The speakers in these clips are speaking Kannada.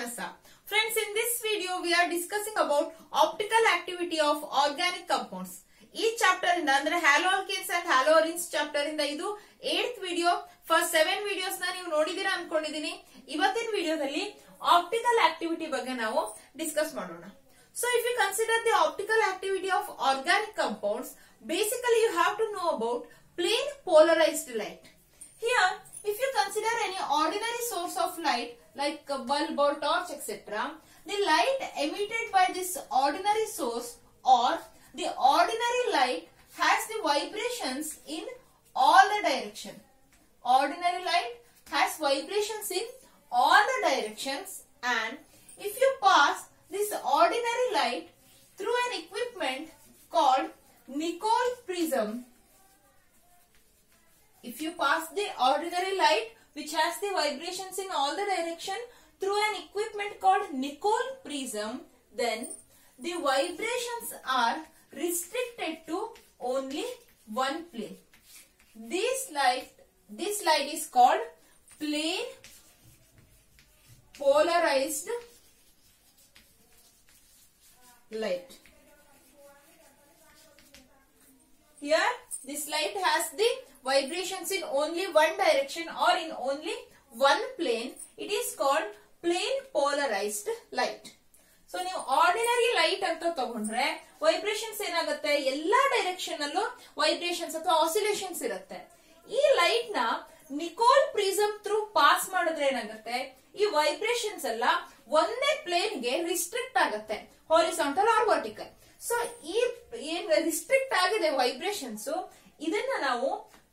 Manasa. Friends, in this video we are discussing about optical activity of organic compounds. ಈ ಚಾಪ್ಟರ್ ಇಂದ ಅಂದ್ರೆ haloalkanes and haloarenes chapter ಇಂದ ಇದು 8th ವಿಡಿಯೋ. ಫಸ್ಟ್ 7 ವಿಡಿಯೋಸ್ ನ ನೀವು ನೋಡಿದೀರಾ ಅನ್ಕೊಂಡಿದೀನಿ. ಇವತ್ತಿನ ವಿಡಿಯೋದಲ್ಲಿ ಆಪ್ಟಿಕಲ್ ಆಕ್ಟಿವಿಟಿ ಬಗ್ಗೆ ನಾವು ಡಿಸ್ಕಸ್ ಮಾಡೋಣ. So if you consider the optical activity of organic compounds, basically you have to know about plane polarized light. Here, if you consider any ordinary source of light like a bulb or torch etc., the light emitted by this ordinary source or the ordinary light has the vibrations in all the direction. Ordinary light has vibrations in all the directions, and if you pass this ordinary light through an equipment called Nicol prism, if you pass the ordinary light which has the vibrations in all the direction through an equipment called Nicol prism, then the vibrations are restricted to only one plane. This light is called plane polarized light. Here this light has the vibrations in only one direction or in only one plane. It is called plane polarized light. So ನೀವು ಆರ್ಡಿನರಿ ಲೈಟ್ ಅಂತ ತಗೊಂಡ್ರೆ ವೈಬ್ರೇಷನ್ಸ್ ಏನಾಗುತ್ತೆ, ಎಲ್ಲಾ ಡೈರೆಕ್ಷನ್ ಅಲ್ಲೂ ವೈಬ್ರೇಷನ್ಸ್ ಅಥವಾ ಆಸಿಲೇಷನ್ಸ್ ಇರುತ್ತೆ. ಈ ಲೈಟ್ ನ ನಿಕೋಲ್ ಪ್ರಿಸಮ್ ಥ್ರೂ ಪಾಸ್ ಮಾಡಿದ್ರೆ ಏನಾಗುತ್ತೆ, ಈ ವೈಬ್ರೇಷನ್ಸ್ ಎಲ್ಲ ಒಂದೇ ಪ್ಲೇನ್ ಗೆ ರಿಸ್ಟ್ರಿಕ್ಟ್ ಆಗುತ್ತೆ, ಹಾರಿಸಾಂಟಲ್ ಆರ್ ವರ್ಟಿಕಲ್. ಸೊ ಈ ಏನ್ ರಿಸ್ಟ್ರಿಕ್ಟ್ ಆಗಿದೆ ವೈಬ್ರೇಷನ್ಸ್, ಇದನ್ನ ನಾವು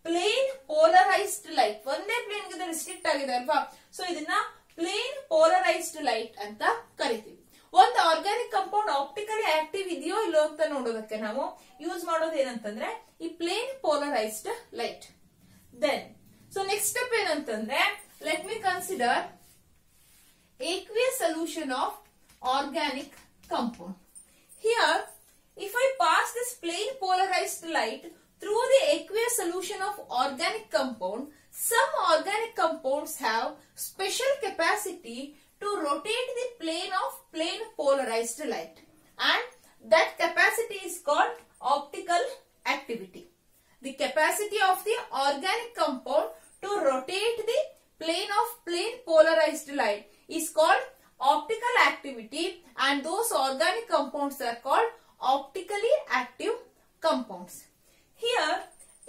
ಪ್ಲೇನ್ ಪೋಲರೈಸ್ಡ್ ಲೈಟ್, ಒಂದೇ ಪ್ಲೇನ್ ಗೆ ರಿಸ್ಟ್ರಿಕ್ಟ್ ಆಗಿದೆ ಅಲ್ವಾ, ಸೊ ಇದನ್ನ ಪ್ಲೇನ್ ಪೋಲರೈಸ್ಡ್ ಲೈಟ್ ಅಂತ ಕರಿತೀವಿ. ಒಂದು ಆರ್ಗ್ಯಾನಿಕ್ ಕಂಪೌಂಡ್ ಆಪ್ಟಿಕಲಿ ಆಕ್ಟಿವ್ ಇದೆಯೋ ಇಲ್ಲೋ ಅಂತ ನೋಡೋದಕ್ಕೆ ನಾವು ಯೂಸ್ ಮಾಡೋದು ಏನಂತಂದ್ರೆ ಈ plane polarised light. Then so next step ಏನಂತಂದ್ರೆ, let me consider aqueous solution of organic compound. Here, if I pass this plane polarized light through the aqueous solution of organic compound, some organic compounds have special capacity to rotate the plane of plane polarized light, and that capacity is called optical activity. The capacity of the organic compound to rotate the plane of plane polarized light is called optical activity, and those organic compounds are called optically active compounds. Here,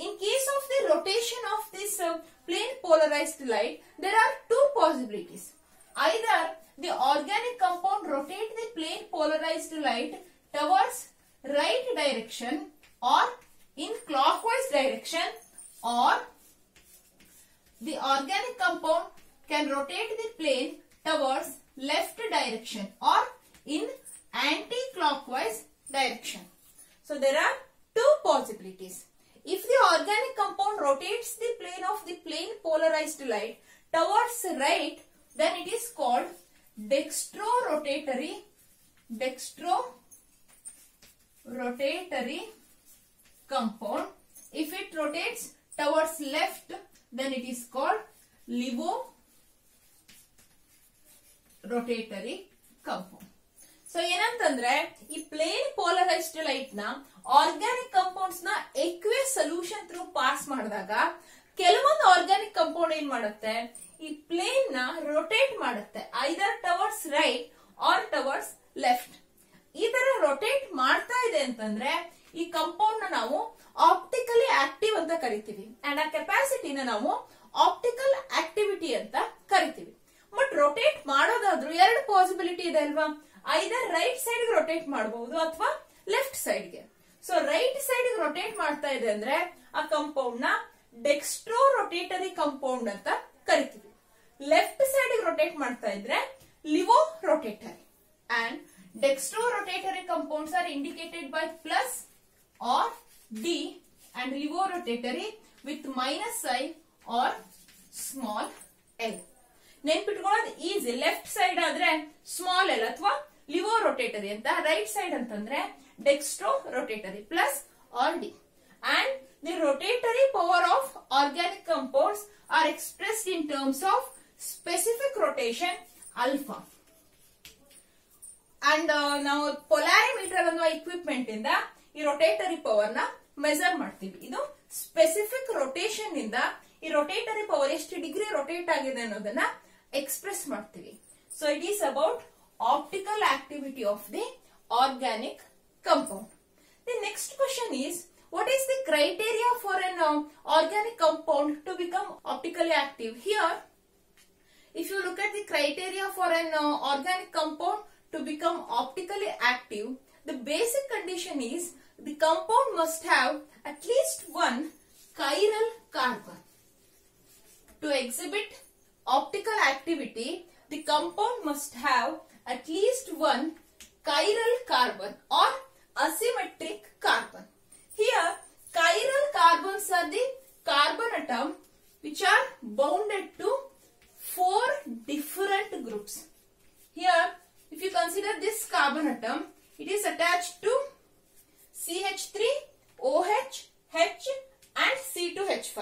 in case of the rotation of this plane polarized light, there are two possibilities. Either the organic compound rotate the plane polarized light towards right direction or in clockwise direction, or the organic compound can rotate the plane towards left direction or in anti-clockwise direction. So there are two possibilities. If the organic compound rotates the plane of the plane polarized light towards right, then it is called dextrorotatory compound. If it rotates towards left, then it is called levorotatory compound. So ಏನಂತಂದ್ರೆ ಈ ಪ್ಲೇನ್ ಪೋಲರೈಸ್ಡ್ ಲೈಟ್ ನ ಆರ್ಗ್ಯಾನಿಕ್ ಕಂಪೌಂಡ್ಸ್ ನ ಎಕ್ವಿಯಸ್ ಸೊಲ್ಯೂಷನ್ ಥ್ರೂ ಪಾಸ್ ಮಾಡಿದಾಗ ಕೆಲವೊಂದು ಆರ್ಗ್ಯಾನಿಕ್ ಕಂಪೌಂಡ್ ಏನ್ ಮಾಡುತ್ತೆ, ಈ ಪ್ಲೇನ್ ನ ರೊಟೇಟ್ ಮಾಡುತ್ತೆ, either towards right or towards left. ಈ ತರ ರೊಟೇಟ್ ಮಾಡ್ತಾ ಇದೆ ಅಂತಂದ್ರೆ ಈ ಕಂಪೌಂಡ್ ನ ನಾವು ಆಪ್ಟಿಕಲಿ ಆಕ್ಟಿವ್ ಅಂತ ಕರಿತೀವಿ, ಅಂಡ್ ಆ ಕೆಪಾಸಿಟಿನ ನಾವು ಆಪ್ಟಿಕಲ್ ಆಕ್ಟಿವಿಟಿ ಅಂತ ಕರಿತೀವಿ. ಬಟ್ ರೊಟೇಟ್ ಮಾಡೋದಾದ್ರೂ ಎರಡು ಪಾಸಿಬಿಲಿಟಿ ಇದೆ ಅಲ್ವಾ, ಐದರ್ ರೈಟ್ ಸೈಡ್ ರೊಟೇಟ್ ಮಾಡಬಹುದು ಅಥವಾ ಲೆಫ್ಟ್ ಸೈಡ್ ಗೆ. ಸೊ ರೈಟ್ ಸೈಡ್ ರೊಟೇಟ್ ಮಾಡ್ತಾ ಇದೆ ಅಂದ್ರೆ ಆ ಕಂಪೌಂಡ್ ನ ಡೆಕ್ಸ್ಟ್ರೋ ರೊಟೇಟರಿ ಕಂಪೌಂಡ್ ಅಂತ ಕರಿತೀವಿ. ಲೆಫ್ಟ್ ಸೈಡ್ ರೊಟೇಟ್ ಮಾಡ್ತಾ ಇದ್ರೆ laevorotatory, and dextrorotatory compounds are indicated by plus or d, and Livo rotatory with minus I or small l. ನೆನ್ಪಿಟ್ಕೊಳ್ಳೋದು ಈಸಿ. ಲೆಫ್ಟ್ ಸೈಡ್ ಆದ್ರೆ ಸ್ಮಾಲ್ ಎಲ್ ಅಥವಾ ಲಿವೋ ರೊಟೇಟರಿ ಅಂತ, ರೈಟ್ ಸೈಡ್ ಅಂತಂದ್ರೆ dextrorotatory plus or d. And the rotatory power of organic compounds are expressed in terms of specific rotation alpha. And ನಾವು ಪೊಲಾರಿಮೀಟರ್ ಅನ್ನುವ ಇಕ್ವಿಪ್ಮೆಂಟ್ ಇಂದ ಈ ರೊಟೇಟರಿ ಪವರ್ ನ ಮೆಜರ್ ಮಾಡ್ತೀವಿ. ಇದು ಸ್ಪೆಸಿಫಿಕ್ ರೊಟೇಷನ್ ಇಂದ ಈ ರೊಟೇಟರಿ ಪವರ್ ಎಷ್ಟು ಡಿಗ್ರಿ ರೊಟೇಟ್ ಆಗಿದೆ ಅನ್ನೋದನ್ನ ಎಕ್ಸ್ಪ್ರೆಸ್ ಮಾಡ್ತೀವಿ. So it is about optical activity of the organic compound. The next question is, what is the criteria for an organic compound to become optically active? Here, if you look at the criteria for an organic compound to become optically active, the basic condition is the compound must have at least one chiral carbon. To exhibit optical activity, the compound must have at least one chiral carbon or asymmetric carbon. Here, chiral carbons are the carbon atom which are bounded to 4 different groups. Here, if you consider this carbon atom, it is attached to CH3, OH, H and C2H5.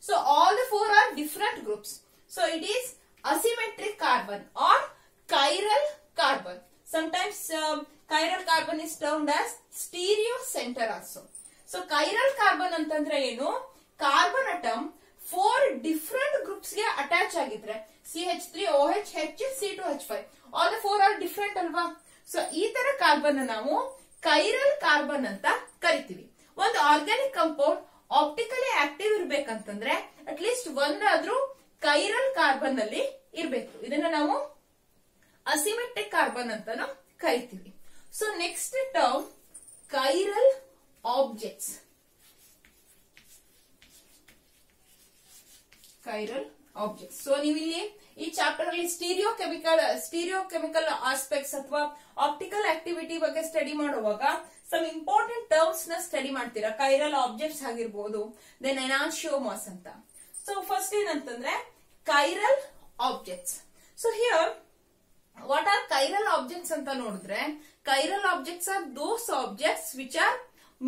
So, all the 4 are different groups. So, it is asymmetric carbon or chiral carbon. Sometimes chiral carbon is termed as stereo center also. So, chiral carbon ಅಂತಂದ್ರೆ ಏನು? ಕಾರ್ಬನ್ ಅಟಮ್ 4 ಡಿಫರೆಂಟ್ ಗ್ರೂಪ್ಸ್ ಗೆ ಅಟ್ಯಾಚ್ ಆಗಿದ್ರೆ CH3, OH, H, C2H5 all the 4 are different ಅಲ್ವಾ? ಸೊ ಈ ತರ ಕಾರ್ಬನ್ ನಾವು ಕೈರಲ್ ಕಾರ್ಬನ್ ಅಂತ ಕರಿತೀವಿ. ಒಂದು ಆರ್ಗ್ಯಾನಿಕ್ ಕಂಪೌಂಡ್ ಆಪ್ಟಿಕಲಿ ಆಕ್ಟಿವ್ ಇರ್ಬೇಕಂತಂದ್ರೆ ಅಟ್ ಲೀಸ್ಟ್ ಒಂದಾದ್ರೂ ಕೈರಲ್ ಕಾರ್ಬನ್ ಅಲ್ಲಿ ಇರ್ಬೇಕು. ಇದನ್ನ ನಾವು ಅಸಿಮೆಟ್ರಿಕ್ ಕಾರ್ಬನ್ ಅಂತಾನು ಕರಿತೀವಿ. So next term chiral objects. Chiral objects. So ನೀವು ಇಲ್ಲಿ ಈ ಚಾಪ್ಟರ್ ಅಲ್ಲಿ ಸ್ಟೀರಿಯೋಕೆಮಿಕಲ್ ಆಸ್ಪೆಕ್ಟ್ಸ್ ಅಥವಾ ಆಪ್ಟಿಕಲ್ ಆಕ್ಟಿವಿಟಿ ಬಗ್ಗೆ ಸ್ಟಡಿ ಮಾಡುವಾಗ ಸಮ್ ಇಂಪಾರ್ಟೆಂಟ್ ಟರ್ಮ್ಸ್ ನ ಸ್ಟಡಿ ಮಾಡ್ತೀರಾ. ಕೈರಲ್ ಆಬ್ಜೆಕ್ಟ್ಸ್ ಆಗಿರ್ಬೋದು, ದೆನ್ ಎನಾನ್ಶಿಯೋಮಾಸ್ ಅಂತ. ಸೊ ಫಸ್ಟ್ ಏನಂತಂದ್ರೆ chiral objects. So here what are chiral objects ಅಂತ ನೋಡಿದ್ರೆ, chiral objects are those objects which are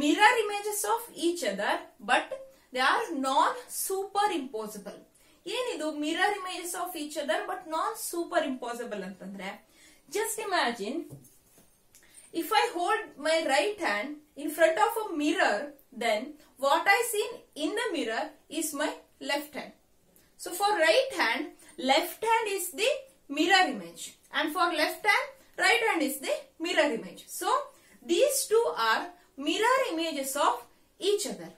mirror images of each other but they are non superimposable. ಏನಿದು mirror images of each other but non superimposable ಅಂತಂದ್ರೆ, just imagine if I hold my right hand in front of a mirror, then what I seen in the mirror is my left hand. So for right hand, left hand is the mirror image and for left hand, right hand is the mirror image. So these two are mirror images of each other.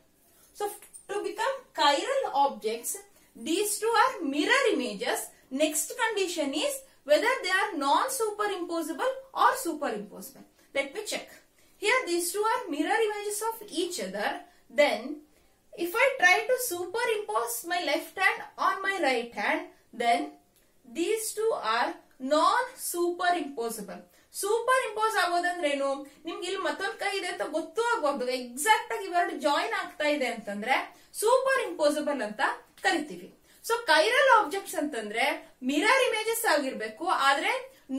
So to become chiral objects, these two are mirror images. Next condition is whether they are non-superimposable or superimposable. Let me check. Here these two are mirror images of each other. Then if I try to superimpose my left hand on my right hand, then these two are non-superimposable. Superimpose ಆಗೋದಂದ್ರೇನು? ನಿಮ್ಗೆ ಇಲ್ಲಿ ಮತ್ತೊಂದು ಕೈ ಇದೆ ಅಂತ ಗೊತ್ತೂ ಆಗಬಹುದು, ಎಕ್ಸಾಕ್ಟ್ ಆಗಿ ಇವೆರಡು ಜಾಯಿನ್ ಆಗ್ತಾ ಇದೆ ಅಂತಂದ್ರೆ ಸೂಪರ್ ಇಂಪೋಸಿಬಲ್ ಅಂತ ಕರಿತೀವಿ. ಸೊ ಕೈರಲ್ ಆಬ್ಜೆಕ್ಟ್ಸ್ ಅಂತಂದ್ರೆ ಮಿರರ್ ಇಮೇಜಸ್ ಆಗಿರ್ಬೇಕು, ಆದ್ರೆ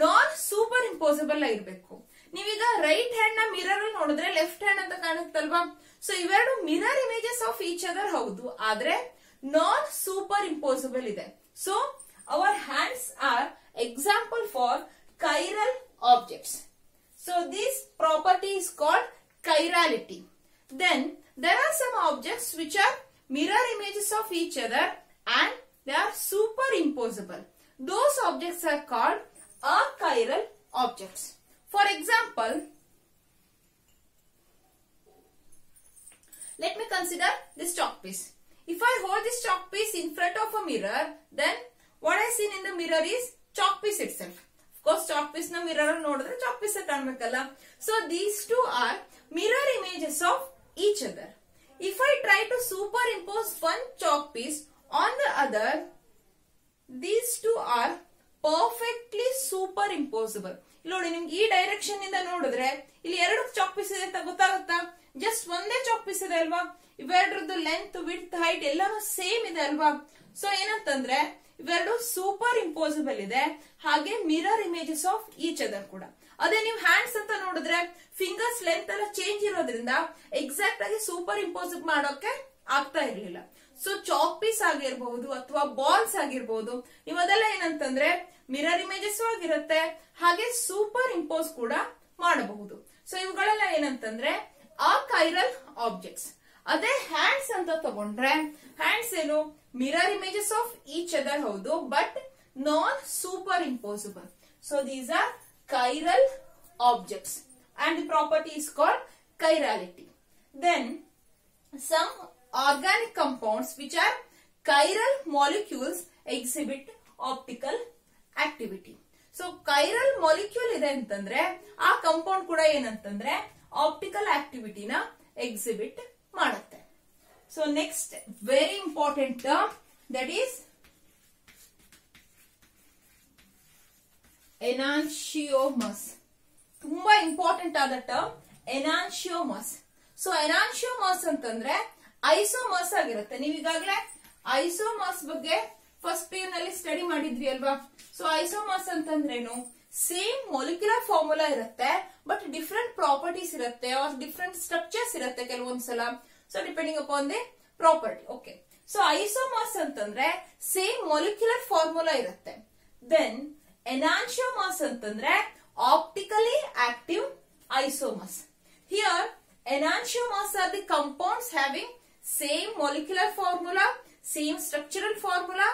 ನಾನ್ ಸೂಪರ್ ಇಂಪೋಸಿಬಲ್ ಆಗಿರ್ಬೇಕು. ನೀವೀಗ ರೈಟ್ ಹ್ಯಾಂಡ್ ನ ಮಿರರ್ ಅಲ್ಲಿ ನೋಡಿದ್ರೆ ಲೆಫ್ಟ್ ಹ್ಯಾಂಡ್ ಅಂತ ಕಾಣುತ್ತಲ್ವಾ? ಸೊ ಇವೆರಡು mirror images of each other ಹೌದು, ಆದ್ರೆ ನಾನ್ ಸೂಪರ್ ಇಂಪೋಸಿಬಲ್ ಇದೆ. So our hands R example for chiral objects. So this property is called chirality. Then there are some objects which are mirror images of each other and they are superimposable. Those objects are called achiral objects. For example, let me consider this chalk piece. If I hold this chalk piece in front of a mirror, then what I see in the mirror is chalk piece itself. Of course, chalk piece na mirror alli nodidre chalk piece kaanbekalla. So these two are mirror images of each other. If I try to superimpose one chalk piece on the other, these two are perfectly superimposable. ನೋಡಿ ನಿಮ್ಗೆ ಈ ಡೈರೆಕ್ಷನ್ ಇಂದ ನೋಡಿದ್ರೆ ಇಲ್ಲಿ ಎರಡು ಚಾಕ್ ಪೀಸ್ ಇದೆ ಅಂತ ಗೊತ್ತಾಗುತ್ತಾ? ಜಸ್ಟ್ ಒಂದೇ ಚಾಕ್ ಪೀಸ್ ಇದೆ ಅಲ್ವಾ? ಇವೆರಡರದ್ದು ಲೆಂತ್, ವಿಡ್ತ್, ಹೈಟ್ ಎಲ್ಲಾನು ಸೇಮ್ ಇದೆ ಅಲ್ವಾ? ಸೊ ಏನಂತಂದ್ರೆ ಇವೆರಡು ಸೂಪರ್ ಇಂಪೋಸಿಬಲ್ ಇದೆ, ಹಾಗೆ mirror images of each other ಕೂಡ. ಅದೇ ನೀವು ಹ್ಯಾಂಡ್ಸ್ ಅಂತ ನೋಡಿದ್ರೆ ಫಿಂಗರ್ಸ್ ಲೆಂತ್ ಎಲ್ಲ ಚೇಂಜ್ ಇರೋದ್ರಿಂದ ಎಕ್ಸಾಕ್ಟ್ ಆಗಿ ಸೂಪರ್ ಇಂಪೋಸ್ ಮಾಡೋಕೆ ಆಗ್ತಾ ಇರ್ಲಿಲ್ಲ. ಸೊ ಚಾಕ್ ಪೀಸ್ ಆಗಿರ್ಬಹುದು ಅಥವಾ ಬಾಲ್ಸ್ ಆಗಿರ್ಬಹುದು, ನೀವು ಅದೆಲ್ಲ ಏನಂತಂದ್ರೆ ಮಿರರ್ ಇಮೇಜಸ್ ಆಗಿರುತ್ತೆ, ಹಾಗೆ ಸೂಪರ್ ಇಂಪೋಸ್ ಕೂಡ ಮಾಡಬಹುದು. ಸೊ ಇವುಗಳೆಲ್ಲ ಏನಂತಂದ್ರೆ ಅಕೈರಲ್ ಆಬ್ಜೆಕ್ಟ್ಸ್. ಅದೇ ಹ್ಯಾಂಡ್ಸ್ ಅಂತ ತಗೊಂಡ್ರೆ ಹ್ಯಾಂಡ್ಸ್ ಏನು mirror images of each other ಹೌದು, but non superimposable. So these are chiral objects and the property is called chirality. Then some organic compounds which are chiral molecules exhibit optical activity. So chiral molecule ಇದೆ ಅಂತಂದ್ರೆ ಆ ಕಂಪೌಂಡ್ ಕೂಡ ಏನಂತಂದ್ರೆ ಆಪ್ಟಿಕಲ್ ಆಕ್ಟಿವಿಟಿನ ಎಕ್ಸಿಬಿಟ್ ಮಾಡುತ್ತೆ. So next very important term that is enantiomers. ತುಂಬಾ ಇಂಪಾರ್ಟೆಂಟ್ ಆದ ಟರ್ಮ್ ಎನಾನ್ಶಿಯೋಮಸ್. ಸೊ ಎನಾನ್ಶಿಯೋಮಸ್ ಅಂತಂದ್ರೆ ಐಸೋಮರ್ಸ್ ಆಗಿರುತ್ತೆ. ನೀವು ಈಗಾಗಲೇ ಐಸೋಮರ್ಸ್ ಬಗ್ಗೆ ಫಸ್ಟ್ ಪಿ ನಲ್ಲಿ ಸ್ಟಡಿ ಮಾಡಿದ್ರಿ ಅಲ್ವಾ. ಸೊ ಐಸೋಮರ್ಸ್ ಅಂತಂದ್ರೇನು ಸೇಮ್ ಮೊಲಿಕ್ಯುಲರ್ ಫಾರ್ಮುಲಾ ಇರುತ್ತೆ, ಬಟ್ ಡಿಫರೆಂಟ್ ಪ್ರಾಪರ್ಟೀಸ್ ಇರುತ್ತೆ, ಆರ್ ಡಿಫರೆಂಟ್ ಸ್ಟ್ರಕ್ಚರ್ಸ್ ಇರುತ್ತೆ ಕೆಲವೊಂದ್ಸಲ. So depending upon the property. Okay, so isomers ಅಂತಂದ್ರೆ ಸೇಮ್ ಮೊಲಿಕ್ಯುಲರ್ ಫಾರ್ಮುಲಾ ಇರುತ್ತೆ. ದೆನ್ enantiomers ಅಂತಂದ್ರೆ optically active isomers. Here enantiomers are the compounds having same molecular formula, same structural formula,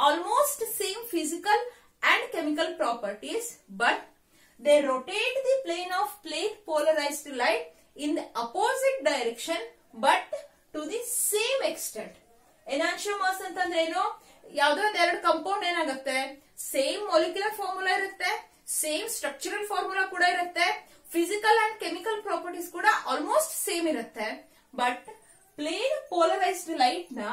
almost same physical and chemical properties, but they rotate the plane of plane polarized light in the opposite direction but to the same extent. enantiomers ಅಂತಂದ್ರೆ ಏನು, ಯಾವುದೋ ಒಂದು ಎರಡು ಕಂಪೌಂಡ್ ಏನಾಗುತ್ತೆ ಸೇಮ್ ಮೊಲಿಕ್ಯುಲರ್ ಫಾರ್ಮುಲಾ ಇರುತ್ತೆ, ಸೇಮ್ ಸ್ಟ್ರಕ್ಚರಲ್ ಫಾರ್ಮುಲಾ ಕೂಡ ಇರುತ್ತೆ, ಫಿಸಿಕಲ್ ಅಂಡ್ ಕೆಮಿಕಲ್ ಪ್ರಾಪರ್ಟೀಸ್ ಕೂಡ ಆಲ್ಮೋಸ್ಟ್ ಸೇಮ್ ಇರುತ್ತೆ, ಬಟ್ ಪ್ಲೇನ್ ಪೋಲರೈಸ್ಡ್ ಲೈಟ್ ನ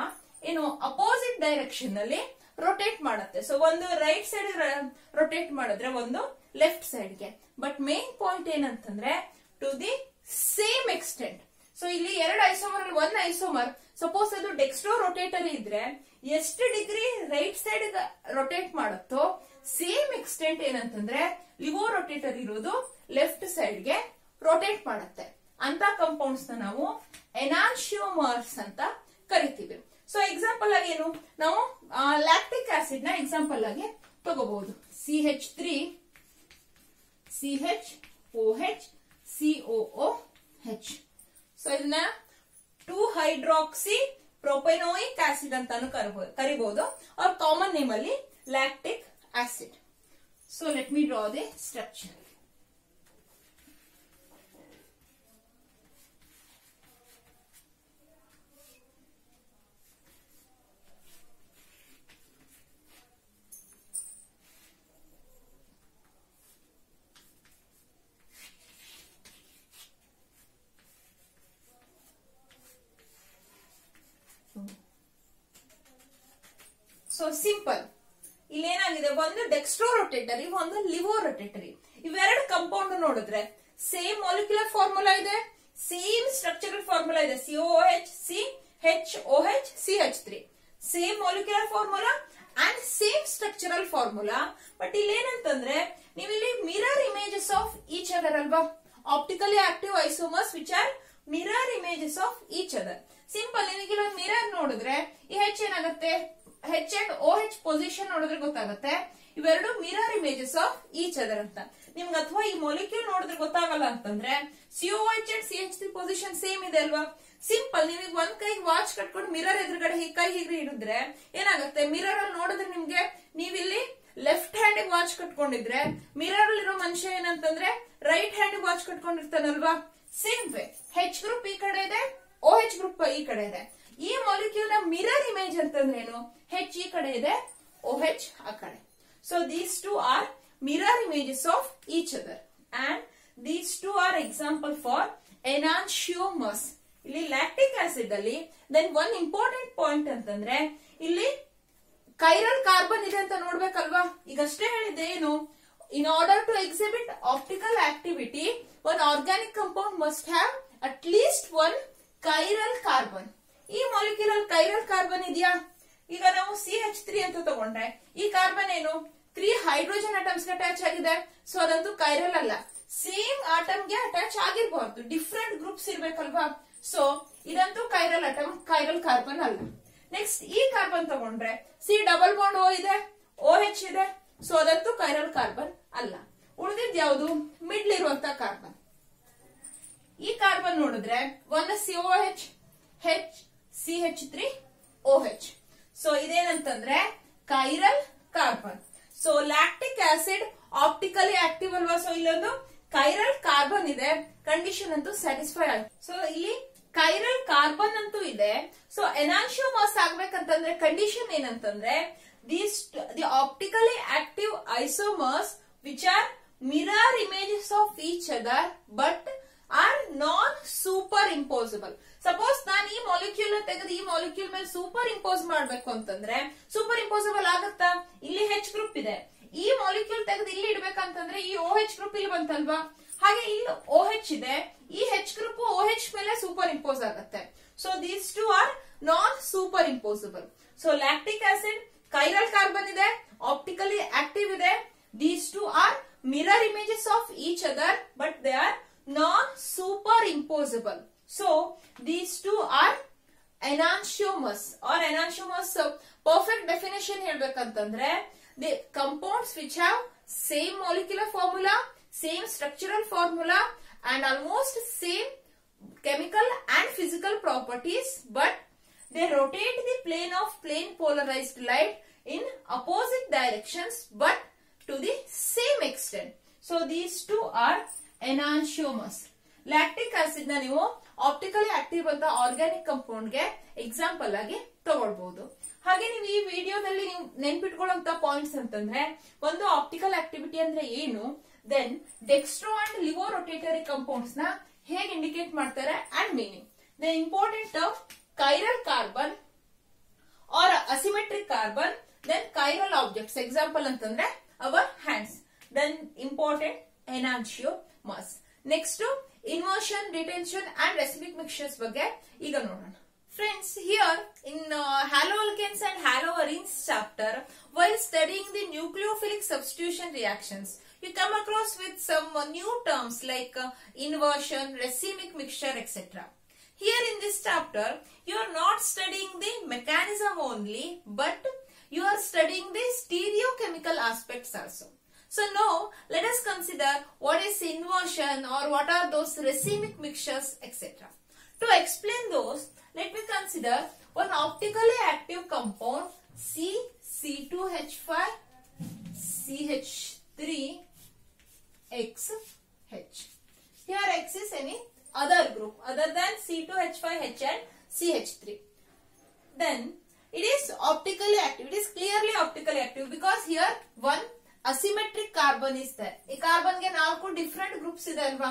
ಏನು ಅಪೋಸಿಟ್ ಡೈರೆಕ್ಷನ್ ನಲ್ಲಿ ರೊಟೇಟ್ ಮಾಡುತ್ತೆ. ಸೊ ಒಂದು ರೈಟ್ ಸೈಡ್ ರೊಟೇಟ್ ಮಾಡಿದ್ರೆ ಒಂದು ಲೆಫ್ಟ್ ಸೈಡ್ಗೆ. ಬಟ್ ಮೇನ್ ಪಾಯಿಂಟ್ ಏನಂತಂದ್ರೆ to the same extent. So ಇಲ್ಲಿ ಎರಡು ಐಸೋಮರ್ ಅಲ್ಲಿ ಒಂದು ಐಸೋಮರ್ ಸಪೋಸ್ ಅದು ಡೆಕ್ಸ್ಟ್ರೋ ರೊಟೇಟರ್ ಇದ್ರೆ ಎಷ್ಟು ಡಿಗ್ರಿ ರೈಟ್ ಸೈಡ್ ರೊಟೇಟ್ ಮಾಡುತ್ತೋ ಸೇಮ್ ಎಕ್ಸ್ಟೆಂಟ್ ಏನಂತಂದ್ರೆ ಲಿವೋ ರೊಟೇಟರ್ ಇರೋದು ಲೆಫ್ಟ್ ಸೈಡ್ಗೆ ರೊಟೇಟ್ ಮಾಡುತ್ತೆ. ಅಂತ ಕಂಪೌಂಡ್ಸ್ ನ ನಾವು ಎನಾನ್ಶಿಯೋಮರ್ಸ್ ಅಂತ ಕರಿತೀವಿ. ಸೊ ಎಕ್ಸಾಂಪಲ್ ಆಗಿ ಏನು, ನಾವು ಲ್ಯಾಕ್ಟಿಕ್ ಆಸಿಡ್ ನ ಎಕ್ಸಾಂಪಲ್ ಆಗಿ ತಗೋಬಹುದು. CH3 CHOH COOH. ಸೊ ಇದನ್ನ 2-hydroxy ಪ್ರೊಪೆನೋಯಿಕ್ ಆಸಿಡ್ ಅಂತಾನು ಕರಿಬಹುದು, और ಕಾಮನ್ ನೇಮ್ ಅಲ್ಲಿ lactic acid. So let me draw the structure. So simple, ಇಲ್ಲೇನಾಗಿದೆ, ಒಂದು ಡೆಕ್ಸ್ಟ್ರೋ ರೊಟೇಟರಿ, ಒಂದು ಲಿವೋ ರೊಟೇಟರಿ. ಇವೆರಡು ಕಂಪೌಂಡ್ ನೋಡಿದ್ರೆ ಸೇಮ್ ಮಾಲಿಕ್ಯುಲರ್ ಫಾರ್ಮುಲಾ ಇದೆ, ಸೇಮ್ ಸ್ಟ್ರಕ್ಚರಲ್ ಫಾರ್ಮುಲಾ ಇದೆ. COOH CHOH CH3 same molecular formula and same structural formula. But ಇಲ್ಲೇನಂತಂದ್ರೆ ನೀವಿಲ್ಲಿ mirror images of each other ಅಲ್ವಾ. Optically active isomers which are mirror images of each other. Simple, ನಿಮಗೆ ಇಲ್ಲೊಂದು ಮಿರರ್ ನೋಡಿದ್ರೆ ಈ H ಏನಾಗುತ್ತೆ, H ಅಂಡ್ OH ಪೊಸಿಷನ್ ನೋಡಿದ್ರೆ ಗೊತ್ತಾಗುತ್ತೆ ಇವೆರಡು mirror images of each other ಅಂತ. ನಿಮ್ಗೆ ಅಥವಾ ಈ ಮೊಲಿಕ್ಯೂಲ್ ನೋಡಿದ್ರೆ ಗೊತ್ತಾಗಲ್ಲ ಅಂತಂದ್ರೆ COH and CH3 position same ಇದೆ ಅಲ್ವಾ. ಸಿಂಪಲ್, ನೀವೀಗ ಒಂದ್ ಕೈ ವಾಚ್ ಕಟ್ಕೊಂಡು ಮಿರರ್ ಎದುರುಗಡೆ ಕೈ ಹೀಗೆ ಹಿಡಿದ್ರೆ ಏನಾಗುತ್ತೆ, ಮಿರರ್ ಅಲ್ಲಿ ನೋಡಿದ್ರೆ ನಿಮ್ಗೆ ನೀವಿಲ್ಲಿ ಲೆಫ್ಟ್ ಹ್ಯಾಂಡ್ ವಾಚ್ ಕಟ್ಕೊಂಡಿದ್ರೆ ಮಿರರ್ ಅಲ್ಲಿರೋ ಮನುಷ್ಯ ಏನಂತಂದ್ರೆ ರೈಟ್ ಹ್ಯಾಂಡ್ ವಾಚ್ ಕಟ್ಕೊಂಡಿರ್ತಾನಲ್ವಾ. ಸೇಮ್ ವೇ H ಗ್ರೂಪ್ ಈ ಕಡೆ ಇದೆ, OH ಗ್ರೂಪ್ ಈ ಕಡೆ ಇದೆ. ಈ ಮಾಲಿಕ್ಯೂಲ್ ನ ಮಿರರ್ ಇಮೇಜ್ ಅಂತಂದ್ರೆ ಏನು, H ಈ ಕಡೆ ಇದೆ, OH ಆ ಕಡೆ. So these two are mirror images of each other and these two are example for enantiomers. ಇಲ್ಲಿ ಲ್ಯಾಕ್ಟಿಕ್ ಆಸಿಡ್ ಅಲ್ಲಿ ದೆನ್ ಒನ್ ಇಂಪಾರ್ಟೆಂಟ್ ಪಾಯಿಂಟ್ ಅಂತಂದ್ರೆ ಇಲ್ಲಿ ಕೈರಲ್ ಕಾರ್ಬನ್ ಇದೆ ಅಂತ ನೋಡ್ಬೇಕಲ್ವಾ. ಈಗಷ್ಟೇ ಹೇಳಿದ್ದೆ ಏನು, in order to exhibit optical activity one organic compound must have at least one chiral carbon. ಈ ಮಾಲಿಕ್ಯೂಲ್ ಅಲ್ಲಿ ಕೈರಲ್ ಕಾರ್ಬನ್ ಇದೆಯಾ. ಈಗ ನಾವು CH3 ಅಂತ ತಗೊಂಡ್ರೆ ಈ ಕಾರ್ಬನ್ ಏನು 3 ಹೈಡ್ರೋಜನ್ ಅಟಮ್ಸ್ ಅಟ್ಯಾಚ್ ಆಗಿದೆ. ಸೊ ಅದಂತೂ ಕೈರಲ್ ಅಲ್ಲ, ಸೇಮ್ ಆಟಮ್ ಗೆ ಅಟ್ಯಾಚ್ ಆಗಿರಬಾರ್ದು, ಡಿಫ್ರೆಂಟ್ ಗ್ರೂಪ್ಸ್ ಇರ್ಬೇಕಲ್ವಾ. ಸೊ ಇದಂತೂ ಕೈರಲ್ ಅಟಮ್, ಕೈರಲ್ ಕಾರ್ಬನ್ ಅಲ್ಲ. ನೆಕ್ಸ್ಟ್ ಈ ಕಾರ್ಬನ್ ತಗೊಂಡ್ರೆ C ಡಬಲ್ ಬಾಂಡ್ O ಇದೆ, OH ಇದೆ. ಸೊ ಅದಂತೂ ಕೈರಲ್ ಕಾರ್ಬನ್ ಅಲ್ಲ. ಉಳಿದಿದ್ ಯಾವುದು? ಮಿಡ್ಲ್ ಇರುವಂತ ಕಾರ್ಬನ್. ಈ ಕಾರ್ಬನ್ ನೋಡಿದ್ರೆ ಒಂದು COH H CH3OH. ಸೊ ಇದೇನಂತಂದ್ರೆ chiral carbon. So lactic acid optically active ಅಲ್ವಾ? ಸೊ ಇಲ್ಲೊಂದು ಕೈರಲ್ ಕಾರ್ಬನ್ ಇದೆ, ಕಂಡೀಷನ್ ಅಂತೂ ಸ್ಯಾಟಿಸ್ಫೈ ಆಗಿದೆ. ಸೊ ಇಲ್ಲಿ ಕೈರಲ್ ಕಾರ್ಬನ್ ಅಂತೂ ಇದೆ. ಸೊ ಎನಾನ್ಶಿಯೋಮರ್ಸ್ ಆಗ್ಬೇಕಂತಂದ್ರೆ ಕಂಡೀಷನ್ ಏನಂತಂದ್ರೆ the optically active isomers which are mirror images of each other but are non superimposable. Suppose ನಾನು ಈ ಮಾಲಿಕ್ಯೂಲ್ ತೆಗೆದು ಈ ಮಾಲಿಕ್ಯೂಲ್ ಮೇಲೆ ಸೂಪರ್ ಇಂಪೋಸ್ ಮಾಡ್ಬೇಕು ಅಂತಂದ್ರೆ ಸೂಪರ್ ಇಂಪೋಸಿಬಲ್ ಆಗುತ್ತಾ? ಇಲ್ಲಿ H ಗ್ರೂಪ್ ಇದೆ, ಈ ಮಾಲಿಕ್ಯೂಲ್ ತೆಗೆದು ಇಲ್ಲಿ ಇಡ್ಬೇಕಂತಂದ್ರೆ ಈ OH ಗ್ರೂಪ್ ಇಲ್ಲಿ ಬಂತಲ್ವಾ? ಹಾಗೆ ಇಲ್ಲಿ OH ಇದೆ, ಈ H ಗ್ರೂಪ್ OH ಮೇಲೆ ಸೂಪರ್ ಇಂಪೋಸ್ ಆಗುತ್ತೆ. So these two are non superimposable. So lactic acid chiral carbon ಇದೆ, ಆಪ್ಟಿಕಲಿ ಆಕ್ಟಿವ್ ಇದೆ. These two are mirror images of each other but they are non superimposable. So these two are enantiomers or enantiomers. Perfect definition ಹೇಳ್ಬೇಕಂತಂದ್ರೆ the compounds which have same molecular formula, same structural formula and almost same chemical and physical properties, but they rotate the plane of plane polarized light in opposite directions but to the same extent. So these two are enantiomers. Lactic acid na ನೀವು ಆಪ್ಟಿಕಲಿ ಆಕ್ಟಿವ್ ಅಂತ ಆರ್ಗ್ಯಾನಿಕ್ ಕಾಂಪೌಂಡ್ ಗೆ ಎಕ್ಸಾಂಪಲ್ ಆಗಿ ತಗೊಳ್ಬಹುದು. ಹಾಗೆ ನೀವು ಈ ವಿಡಿಯೋದಲ್ಲಿ ನೀವು ನೆನ್ಪಿಟ್ಕೊಳ್ಳುವಂತ ಪಾಯಿಂಟ್ಸ್ ಅಂತಂದ್ರೆ ಒಂದು ಆಪ್ಟಿಕಲ್ ಆಕ್ಟಿವಿಟಿ ಅಂದ್ರೆ ಏನು, then dextro and Livo rotatory compounds ನ ಹೇಗೆ ಇಂಡಿಕೇಟ್ ಮಾಡ್ತಾರೆ and meaning. The important of chiral carbon or asymmetric carbon, then chiral objects example ಅಂತಂದ್ರೆ our hands, then important enantiomers. Next inversion, retention and racemic mixtures ಬಗ್ಗೆ ಈಗ ನೋಡೋಣ. Friends, here in haloalkanes and haloarenes chapter, while studying the nucleophilic substitution reactions, you come across with some new terms like inversion, racemic mixture, etc. Here in this chapter, you are not studying the mechanism only, but you are studying the stereochemical aspects also. So now let us consider what is inversion or what are those racemic mixtures, etc. To explain those, let me consider one optically active compound C2H5 CH3XH. Here X is any other group other than C2H5H and CH3. Then it is optically active. It is clearly optically active because here one asymmetric carbon is there. ಈ ಕಾರ್ಬನ್ ಗೆ 4 ಡಿಫರೆಂಟ್ ಗ್ರೂಪ್ಸ್ ಇದೆ ಅಲ್ವಾ?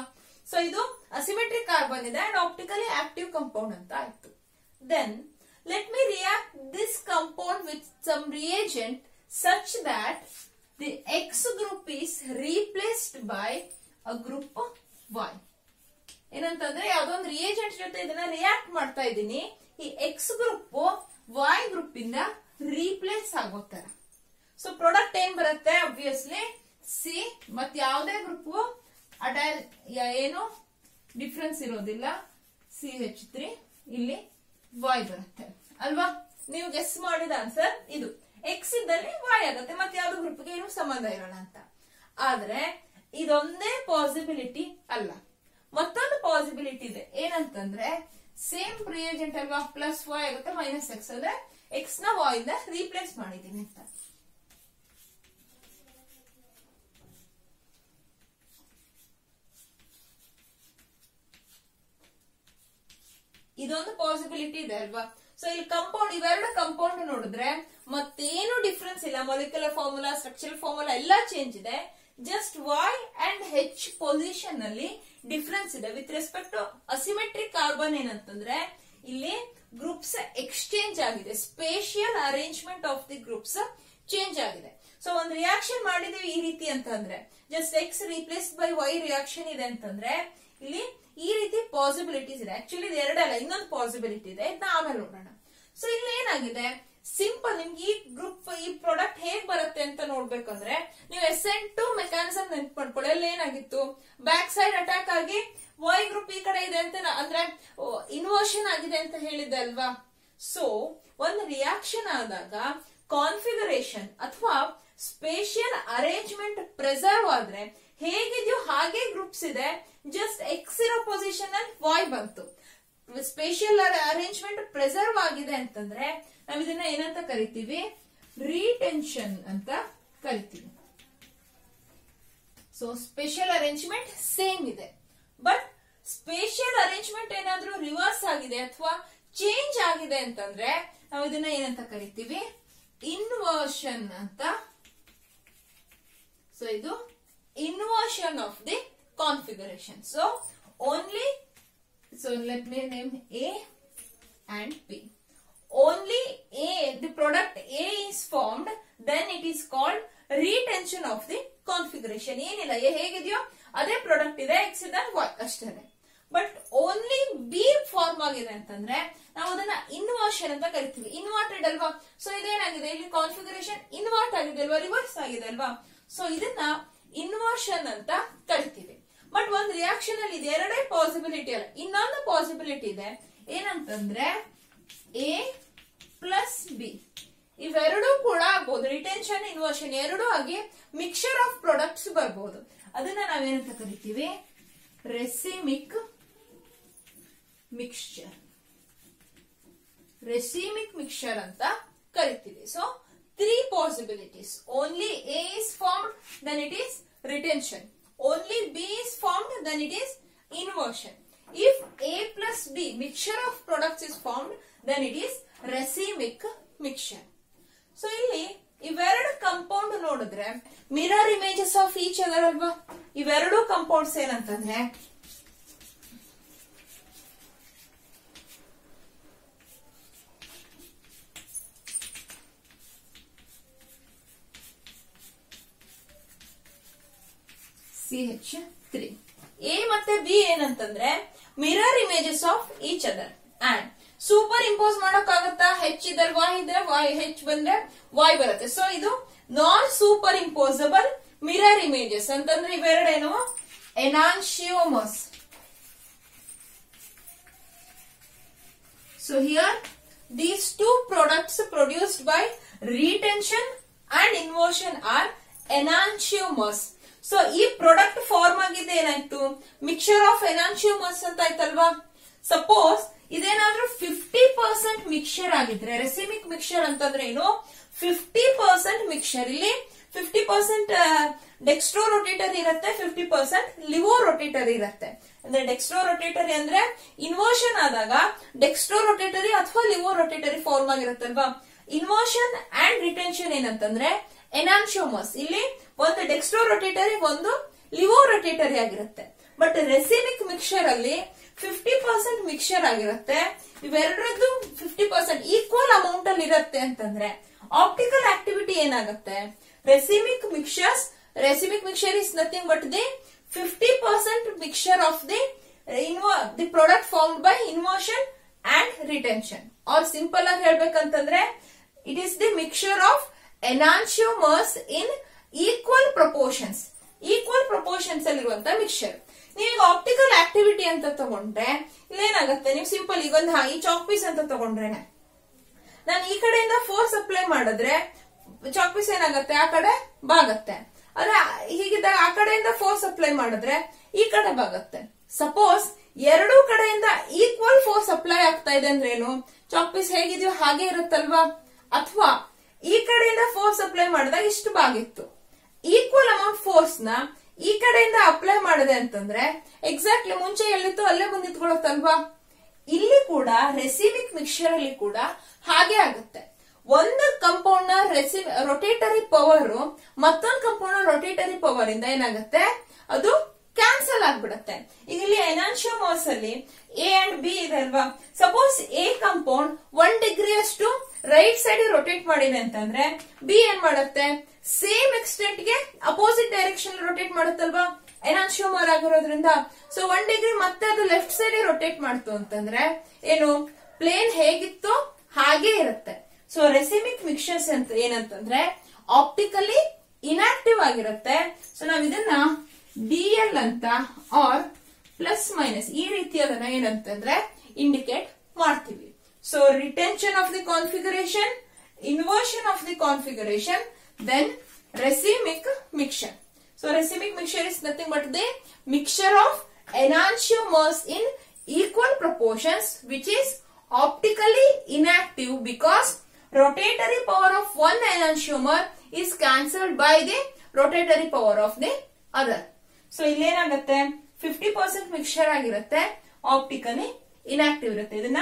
ಸೊ ಇದು ಅಸಿಮೆಟ್ರಿಕ್ ಕಾರ್ಬನ್ ಇದೆ ಅಂಡ್ ಆಪ್ಟಿಕಲಿ ಆಕ್ಟಿವ್ ಕಾಂಪೌಂಡ್ ಅಂತ ಆಯ್ತು. Then let me react this compound with some reagent such that the X group is replaced by a group Y. ಏನಂತಂದ್ರೆ ಯಾವ್ದೊಂದು ರಿಯೇಜೆಂಟ್ ಜೊತೆ ಇದನ್ನ ರಿಯಾಕ್ಟ್ ಮಾಡ್ತಾ ಇದ್ದೀನಿ, ಈ X ಗ್ರೂಪ್ Y ಗ್ರೂಪ್ ಇಂದ ರೀಪ್ಲೇಸ್ ಆಗೋತರ. ಸೊ ಪ್ರಾಡಕ್ಟ್ ಏನ್ ಬರುತ್ತೆ? ಅಬ್ವಿಯಸ್ಲಿ ಸಿ ಮತ್ತೆ ಯಾವುದೇ ಗ್ರೂಪ್ ಏನು ಡಿಫರೆನ್ಸ್ ಇರೋದಿಲ್ಲ, CH3 ಇಲ್ಲಿ Y ಬರುತ್ತೆ ಅಲ್ವಾ? ನೀವು ಗೆಸ್ ಮಾಡಿದ ಆನ್ಸರ್ ಇದು. X ಇದ್ದಲ್ಲಿ Y ಆಗುತ್ತೆ, ಮತ್ತೆ ಯಾವ್ದು ಗ್ರೂಪ್ಗೆ ಏನು ಸಂಬಂಧ ಇರೋಣ ಅಂತ. ಆದ್ರೆ ಇದೊಂದೇ ಪಾಸಿಬಿಲಿಟಿ ಅಲ್ಲ, ಮತ್ತೊಂದು ಪಾಸಿಬಿಲಿಟಿ ಇದೆ. ಏನಂತಂದ್ರೆ ಸೇಮ್ ರಿಯೇಜೆಂಟ್ ಅಲ್ವಾ, ಪ್ಲಸ್ Y ಆಗುತ್ತೆ ಮೈನಸ್ X, ಅಂದ್ರೆ X ನ Y ಇಂದ ರೀಪ್ಲೇಸ್ ಮಾಡಿದೀನಿ ಅಂತ. ಇದೊಂದು ಪಾಸಿಬಿಲಿಟಿ ಇದೆ ಅಲ್ವಾ? ಸೊ ಇಲ್ಲಿ ಕಂಪೌಂಡ್, ಇವೆರಡು ಕಂಪೌಂಡ್ ನೋಡಿದ್ರೆ ಮತ್ತೇನು ಡಿಫರೆನ್ಸ್ ಇಲ್ಲ, ಮೊಲಿಕ್ಯುಲರ್ ಫಾರ್ಮುಲಾ, ಸ್ಟ್ರಕ್ಚರಲ್ ಫಾರ್ಮುಲಾ ಎಲ್ಲ ಚೇಂಜ್ ಇದೆ. Just Y and H position ಅಲ್ಲಿ ಡಿಫರೆನ್ಸ್ ಇದೆ. With respect to asymmetric carbon ಏನಂತಂದ್ರೆ ಇಲ್ಲಿ ಗ್ರೂಪ್ಸ್ ಎಕ್ಸ್ಚೇಂಜ್ ಆಗಿದೆ, spatial arrangement of the groups change ಆಗಿದೆ. ಸೊ ಒಂದು ರಿಯಾಕ್ಷನ್ ಮಾಡಿದೀವಿ ಈ ರೀತಿ ಅಂತಂದ್ರೆ, just X replace by Y reaction ಇದೆ ಅಂತಂದ್ರೆ ಇಲ್ಲಿ ಈ ರೀತಿ ಪಾಸಿಬಿಲಿಟೀಸ್ ಇದೆ. ಆಕ್ಚುಲಿ ಇದು ಎರಡಲ್ಲ, ಇನ್ನೊಂದು ಪಾಸಿಬಿಲಿಟಿ ಇದೆ, ಇದನ್ನ ಆಮೇಲೆ ನೋಡೋಣ. ಸೊ ಇಲ್ಲಿ ಏನಾಗಿದೆ, ಸಿಂಪಲ್ ನಿಮ್ಗೆ ಈ ಗ್ರೂಪ್ ಈ ಪ್ರಾಡಕ್ಟ್ ಹೇಗ್ ಬರುತ್ತೆ ಅಂತ ನೋಡ್ಬೇಕಂದ್ರೆ ನೀವು SN2 ಮೆಕ್ಯಾನಿಸಮ್ ನೆನ್ಪು ಮಾಡ್ಕೊಳ್ಳಿ. ಅಲ್ಲಿ ಏನಾಗಿತ್ತು, ಬ್ಯಾಕ್ ಸೈಡ್ ಅಟ್ಯಾಕ್ ಆಗಿ Y ಗ್ರೂಪ್ ಈ ಕಡೆ ಇದೆ ಅಂತ ಅಂದ್ರೆ ಇನ್ವರ್ಷನ್ ಆಗಿದೆ ಅಂತ ಹೇಳಿದ್ದೆ ಅಲ್ವಾ? ಸೊ ಒಂದು ರಿಯಾಕ್ಷನ್ ಆದಾಗ ಕಾನ್ಫಿಗರೇಷನ್ ಅಥವಾ ಸ್ಪೇಷಿಯಲ್ ಅರೇಂಜ್ಮೆಂಟ್ ಪ್ರಿಸರ್ವ್ ಆದ್ರೆ ಹೇಗಿದೆಯೋ ಹಾಗೆ ಗ್ರೂಪ್ಸ್ ಇದೆ, ಜಸ್ಟ್ ಎಕ್ಸ್ ಇರೋ ಪೊಸಿಷನ್ ಅಲ್ಲಿ ವಾಯ್ ಬಂತು. ಸ್ಪೇಷಿಯಲ್ ಅರೇಂಜ್ಮೆಂಟ್ ಪ್ರಿಸರ್ವ್ ಆಗಿದೆ ಅಂತಂದ್ರೆ ನಾವ್ ಇದನ್ನ ಏನಂತ ಕರಿತೀವಿ, ರಿಟೆನ್ಷನ್ ಅಂತ ಕರಿತೀವಿ. ಸೊ ಸ್ಪೇಷಿಯಲ್ ಅರೇಂಜ್ಮೆಂಟ್ ಸೇಮ್ ಇದೆ, ಬಟ್ ಸ್ಪೇಷಿಯಲ್ ಅರೇಂಜ್ಮೆಂಟ್ ಏನಾದ್ರೂ ರಿವರ್ಸ್ ಆಗಿದೆ ಅಥವಾ ಚೇಂಜ್ ಆಗಿದೆ ಅಂತಂದ್ರೆ ನಾವು ಇದನ್ನ ಏನಂತ ಕರಿತೀವಿ, ಇನ್ವರ್ಷನ್ ಅಂತ. ಸೊ ಇದು inversion of the configuration. So only, so let me name A and B. Only A, the product A is formed, then it is called retention of the configuration. ಏನಿಲ್ಲ, A ಹೇಗಿದೆಯೋ ಅದೇ ಪ್ರಾಡಕ್ಟ್ ಇದೆ, X ಇದೆ Y ಅಷ್ಟೇನೆ. ಬಟ್ ಓನ್ಲಿ ಬಿ ಫಾರ್ಮ್ ಆಗಿದೆ ಅಂತಂದ್ರೆ ನಾವು ಅದನ್ನ ಇನ್ವರ್ಷನ್ ಅಂತ ಕರಿತೀವಿ. ಇನ್ವರ್ಟೆಡ್ ಅಲ್ವಾ, ಸೊ ಇದೇನಾಗಿದೆ, ಇಲ್ಲಿ ಕಾನ್ಫಿಗರೇಷನ್ ಇನ್ವರ್ಟ್ ಆಗಿದೆ ಅಲ್ವಾ, ರಿವರ್ಸ್ ಆಗಿದೆ ಅಲ್ವಾ. ಸೊ ಇದನ್ನ ಇನ್ವರ್ಷನ್ ಅಂತ ಕರಿತೀವಿ. ಬಟ್ ಒಂದು ರಿಯಾಕ್ಷನ್ ಅಲ್ಲಿ ಇದೆ ಎರಡೇ ಪಾಸಿಬಿಲಿಟಿ ಅಲ್ಲ, ಇನ್ನೊಂದು ಪಾಸಿಬಿಲಿಟಿ ಇದೆ. ಏನಂತಂದ್ರೆ ಎ ಪ್ಲಸ್ ಬಿ ಇವೆರಡೂ ಕೂಡ ಆಗ್ಬಹುದು. ರಿಟೆನ್ಷನ್ ಇನ್ವರ್ಷನ್ ಎರಡೂ ಆಗಿ ಮಿಕ್ಸ್ಚರ್ ಆಫ್ ಪ್ರಾಡಕ್ಟ್ಸ್ ಬರ್ಬಹುದು. ಅದನ್ನ ನಾವೇನಂತ ಕರಿತೀವಿ, ರೆಸಿಮಿಕ್ ಮಿಕ್ಸ್ಚರ್. ರೆಸಿಮಿಕ್ ಮಿಕ್ಸ್ಚರ್ ಅಂತ ಕರಿತೀವಿ. So three possibilities. Only A is formed, then it is retention. Only B is formed, then it is inversion. If A plus B mixture of products is formed, then it is racemic mixture. So ಇಲ್ಲಿ ಇವೆರಡು ಕಂಪೌಂಡ್ ನೋಡಿದ್ರೆ mirror images of each other ಅಲ್ವಾ. ಇವೆರಡು ಕಂಪೌಂಡ್ಸ್ ಏನಂತಂದ್ರೆ CH3. A ಮತ್ತೆ B ಏನಂತಂದ್ರೆ mirror images of each other and super impose ಮಾಡೋಕ್ಕಾಗತ್ತಾ, H ಇದ್ರೆ Y ಇದ್ರೆ Y, H ಬಂದ್ರೆ Y ಬರುತ್ತೆ. ಸೊ ಇದು ನಾನ್ ಸೂಪರ್ ಇಂಪೋಸಬಲ್ ಮಿರರ್ ಇಮೇಜಸ್ ಅಂತಂದ್ರೆ ಇವೆರಡೇನು ಎನಾನ್ಶಿಯೋಮರ್ಸ್. So here these two products produced by retention and inversion are enantiomers. So ಈ ಪ್ರಾಡಕ್ಟ್ ಫಾರ್ಮ್ ಆಗಿದೆ ಏನಾಯ್ತು, ಮಿಕ್ಸ್ಚರ್ ಆಫ್ ಎನಾನ್ಶಿಯೋಮರ್ಸ್ ಅಂತ ಆಯ್ತಲ್ವಾ. ಸಪೋಸ್ ಇದೇನಾದ್ರೂ 50% ಮಿಕ್ಸ್ಚರ್ ಆಗಿದ್ರೆ, ರೆಸಿಮಿಕ್ ಮಿಕ್ಸ್ಚರ್ ಅಂತಂದ್ರೆ ಏನು, 50% ಮಿಕ್ಸ್ಚರ್. ಇಲ್ಲಿ 50% ಡೆಕ್ಸ್ಟ್ರೋ ರೊಟೇಟರಿ ಇರುತ್ತೆ, 50% ಲಿವೋ ರೊಟೇಟರಿ ಇರುತ್ತೆ. ಅಂದ್ರೆ ಡೆಕ್ಸ್ಟ್ರೋ ರೊಟೇಟರಿ ಅಂದ್ರೆ ಇನ್ವರ್ಷನ್ ಆದಾಗ ಡೆಕ್ಸ್ಟ್ರೋ ರೊಟೇಟರಿ ಅಥವಾ ಲಿವೋ ರೊಟೇಟರಿ ಫಾರ್ಮ್ ಆಗಿರುತ್ತಲ್ವಾ. ಇನ್ವರ್ಷನ್ ಅಂಡ್ ರಿಟೆನ್ಷನ್ ಏನಂತಂದ್ರೆ ಎನಾನ್ಶಿಯೋಮರ್ಸ್. ಇಲ್ಲಿ ಒಂದು ಡೆಕ್ಸ್ಟ್ರೋ ರೊಟೇಟರಿ, ಒಂದು ಲಿವೋ ರೊಟೇಟರಿ ಆಗಿರುತ್ತೆ. ಬಟ್ ರೆಸಿಮಿಕ್ ಮಿಕ್ಸ್ಚರ್ ಅಲ್ಲಿ 50% ಮಿಕ್ಸ್ಚರ್ ಆಗಿರುತ್ತೆ. ಇವೆರಡರದ್ದು 50% ಈಕ್ವಲ್ ಅಮೌಂಟ್ ಅಲ್ಲಿ ಇರುತ್ತೆ ಅಂತಂದ್ರೆ ಆಪ್ಟಿಕಲ್ ಆಕ್ಟಿವಿಟಿ ಏನಾಗುತ್ತೆ, racemic mixture is nothing but the 50% mixture of the product formed by inversion and retention. Or simple ಆಗಿ ಹೇಳ್ಬೇಕಂತಂದ್ರೆ it is the mixture of enantiomers in equal proportions. Equal proportions ಅಲ್ಲಿರುವಂತ ಮಿಕ್ಸ್ಚರ್. ನೀವೀಗ ಆಪ್ಟಿಕಲ್ ಆಕ್ಟಿವಿಟಿ ಅಂತ ತಗೊಂಡ್ರೆ ಇಲ್ಲೇನಾಗುತ್ತೆ, ನೀವು ಸಿಂಪಲ್ ಈಗ ಒಂದು ಈ ಚಾಕ್ ಪೀಸ್ ಅಂತ ತಗೊಂಡ್ರೇನೆ, ನಾನು ಈ ಕಡೆಯಿಂದ ಫೋರ್ಸ್ ಅಪ್ಲೈ ಮಾಡಿದ್ರೆ ಚಾಕ್ ಪೀಸ್ ಏನಾಗುತ್ತೆ, ಆ ಕಡೆ ಬಾಗತ್ತೆ. ಆದ್ರೆ ಹೀಗಿದ್ದಾಗ ಆ ಕಡೆಯಿಂದ ಫೋರ್ಸ್ ಅಪ್ಲೈ ಮಾಡಿದ್ರೆ ಈ ಕಡೆ ಬಾಗತ್ತೆ. ಸಪೋಸ್ ಎರಡೂ ಕಡೆಯಿಂದ ಈಕ್ವಲ್ ಫೋರ್ಸ್ ಅಪ್ಲೈ ಆಗ್ತಾ ಇದೆ ಅಂದ್ರೆ ಏನು, ಚಾಕ್ ಪೀಸ್ ಹೇಗಿದೆಯೋ ಹಾಗೆ ಇರುತ್ತಲ್ವಾ. ಅಥವಾ ಈ ಕಡೆಯಿಂದ ಫೋರ್ಸ್ ಅಪ್ಲೈ ಮಾಡಿದಾಗ ಇಷ್ಟು ಬಾಗಿತ್ತು, ಈಕ್ವಲ್ ಅಮೌಂಟ್ ಫೋರ್ಸ್ ನ ಈ ಕಡೆಯಿಂದ ಅಪ್ಲೈ ಮಾಡಿದೆ ಅಂತಂದ್ರೆ ಎಕ್ಸಾಕ್ಟ್ಲಿ ಮುಂಚೆ ಎಲ್ಲಿತ್ತು ಅಲ್ಲೇ ಬಂದು ನಿಂತ್ಕೊಳ್ಳುತ್ತಲ್ವಾ. ಇಲ್ಲಿ ಕೂಡ ರೆಸಿಮಿಕ್ ಮಿಕ್ಸ್ಚರ್ ಅಲ್ಲಿ ಕೂಡ ಹಾಗೆ ಆಗುತ್ತೆ. ಒಂದು ಕಂಪೌಂಡ್ ನ ರೊಟೇಟರಿ ಪವರ್ ಮತ್ತೊಂದು ಕಂಪೌಂಡ್ ನ ರೊಟೇಟರಿ ಪವರ್ ಇಂದ ಏನಾಗುತ್ತೆ, ಅದು ಕ್ಯಾನ್ಸಲ್ ಆಗ್ಬಿಡುತ್ತೆ. ಈಗ ಇಲ್ಲಿ ಎನಾನ್ಶಿಯೋಮರ್ಸ್ ಅಲ್ಲಿ ಎ ಅಂಡ್ ಬಿ ಇದೆ ಅಲ್ವಾ. ಸಪೋಸ್ ಎ ಕಂಪೌಂಡ್ 1 ಡಿಗ್ರಿ ಅಷ್ಟು ರೈಟ್ ಸೈಡ್ ರೊಟೇಟ್ ಮಾಡಿದೆ ಅಂತಂದ್ರೆ ಬಿ ಏನ್ ಮಾಡುತ್ತೆ, ಸೇಮ್ ಎಕ್ಸ್ಟೆಂಟ್ ಗೆ ಅಪೋಸಿಟ್ ಡೈರೆಕ್ಷನ್ ರೊಟೇಟ್ ಮಾಡುತ್ತಲ್ವಾ ಎನಾನ್ಶಿಯೋಮರ್ ಆಗಿರೋದ್ರಿಂದ. ಸೊ 1 ಡಿಗ್ರಿ ಮತ್ತೆ ಅದು ಲೆಫ್ಟ್ ಸೈಡ್ ರೊಟೇಟ್ ಮಾಡ್ತು ಅಂತಂದ್ರೆ ಏನು, ಪ್ಲೇನ್ ಹೇಗಿತ್ತು ಹಾಗೆ ಇರುತ್ತೆ. ಸೊ ರೆಸಿಮಿಕ್ ಮಿಕ್ಸ್ಚರ್ಸ್ ಅಂತ ಏನಂತಂದ್ರೆ ಆಪ್ಟಿಕಲಿ ಇನ್ಆಕ್ಟಿವ್ ಆಗಿರುತ್ತೆ. ಸೊ ನಾವ್ ಇದನ್ನ DL ಅಂತ ಆರ್ ಪ್ಲಸ್ ಮೈನಸ್ ಈ ರೀತಿ ಅದನ್ನ ಏನಂತಂದ್ರೆ ಇಂಡಿಕೇಟ್ ಮಾಡ್ತೀವಿ. So retention of the configuration, inversion of the configuration, then racemic mixture. So racemic mixture is nothing but the mixture of enantiomers in equal proportions which is optically inactive because rotatory power of one enantiomer is cancelled by the rotatory power of the other. So ಇಲ್ಲೇನಾಗುತ್ತೆ 50% ಮಿಕ್ಸ್ಚರ್ ಆಗಿರುತ್ತೆ, ಆಪ್ಟಿಕಲಿ ಇನ್ಆಕ್ಟಿವ್ ಇರುತ್ತೆ. ಇದನ್ನ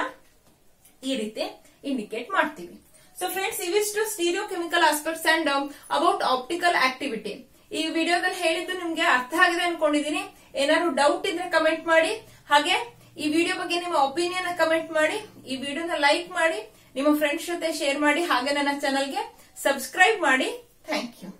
ಈ ರೀತಿ ಇಂಡಿಕೇಟ್ ಮಾಡ್ತೀವಿ. ಸೊ ಫ್ರೆಂಡ್ಸ್, ಇವಿಷ್ಟು stereochemical aspects and about optical activity. ಈ ವಿಡಿಯೋದಲ್ಲಿ ಹೇಳಿದ್ದು ನಿಮ್ಗೆ ಅರ್ಥ ಆಗಿದೆ ಅನ್ಕೊಂಡಿದೀನಿ. ಏನಾದ್ರು ಡೌಟ್ ಇದ್ರೆ ಕಮೆಂಟ್ ಮಾಡಿ. ಹಾಗೆ ಈ ವಿಡಿಯೋ ಬಗ್ಗೆ ನಿಮ್ಮ ಒಪಿನಿಯನ್ ಕಮೆಂಟ್ ಮಾಡಿ. ಈ ವಿಡಿಯೋನ ಲೈಕ್ ಮಾಡಿ, ನಿಮ್ಮ ಫ್ರೆಂಡ್ಸ್ ಜೊತೆ ಶೇರ್ ಮಾಡಿ. ಹಾಗೆ ನನ್ನ ಚಾನಲ್ಗೆ ಸಬ್ಸ್ಕ್ರೈಬ್ ಮಾಡಿ. Thank you.